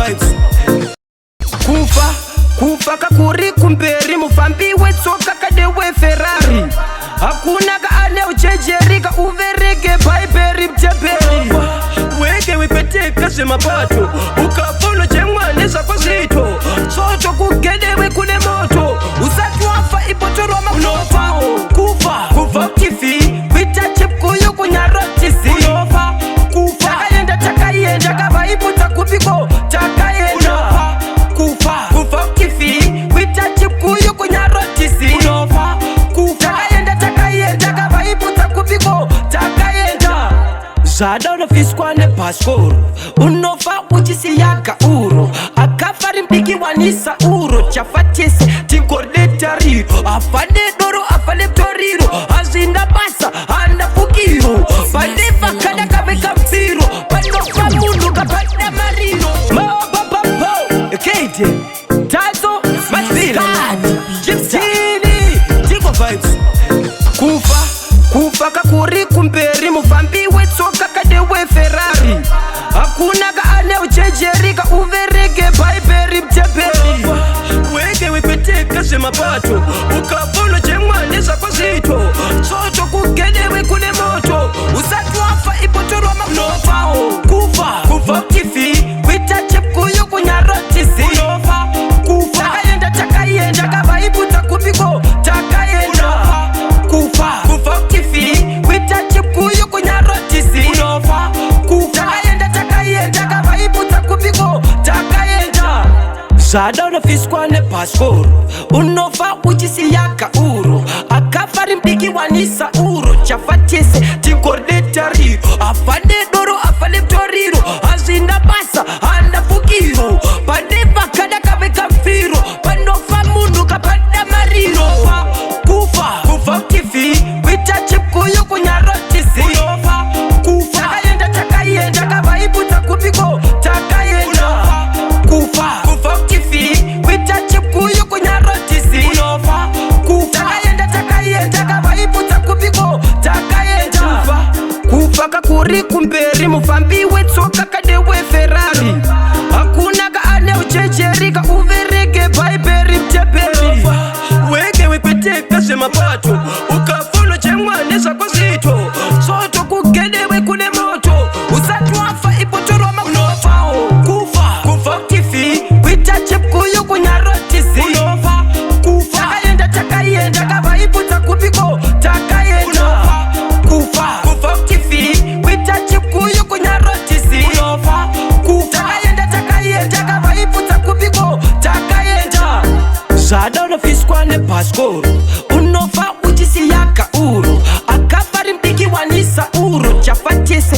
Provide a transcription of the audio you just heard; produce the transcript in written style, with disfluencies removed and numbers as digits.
vibes. Kufa kakuri kumberi mufambi wetsoka kadewe Ferrari. Hakuna ka ane uchejeri ka uvereke paiperi mteperi. Weke wipeteka semapato ukafono chengwane zako zito. Soto kugedewe kune moto usatu wafa ipotoro makunofa. Kufa kifi witachip kuyu kunyarotisi. Kufa takayenda kaba iputa kupiko takayenda. Kufa kifi witachip kuyu kunyarotisi. Takayenda kaba iputa kupiko takayenda. Zada unafiskwane paskoro unofa uchisi yaka uro. Akafari mpiki wanisa uro chafatisi tinkordetariro. Afane doro afane toriro azinda basa anda fukiro. Padefa kada kabeka mtiro panofa mundu kapanda marino. Kate Tazo Masira Gypsini Tigo vibes. Kufa kakuri kumberi mufambi wetsoka kadewe Ferrari. Hakuna ka ane uchejeri ka uvereke paiperi mteperi. Weke wipeteka semapato ukafono chengwane zako zito. Soto kugedewe kune moto usatu wafa ipotoro makunofa. Kufa kifi witachip kuyu kunyarotisi. Takayenda kaba iputa kupiko takayenda. Kufa kifi witachip kuyu kunyarotisi. Takayenda kaba iputa kupiko takayenda. Zada unafiskwane paskoro unofa uchisi yaka uro. Akafari mpiki wanisa uro chafatisi tinkordetariro. Afane doro afane toriro azinda basa anda fukiro. Padefa kada kabeka mfiro panofa mundu kapanda mariro. Kufa kifi witachip kuyu kunyarotisi. Takayenda kaba iputa kupiko takayenda. Kufa kifi witachip kuyu kunyarotisi. Takayenda kaba iputa kupiko takayenda. Kufa kakuri kumberi mufambi wetsoka kadewe Ferrari. Hakuna ka ane uchejeri ka uvereke paiperi mteperi. Weke wipeteka semapato ukafono chengwane zako zito. Soto kugedewe kune moto usatu wafa ipotoro makunofa. Kufa kifi witachip kuyu kunyarotisi. Takayenda kaba iputa kupiko takayenda. Kufa kifi witachip kuyu kunyarotisi. Takayenda kaba iputa kupiko takayenda. Zada unafiskwane paskoro unofa uchisi yaka uro. Akafari mpiki wanisa uro chafatisi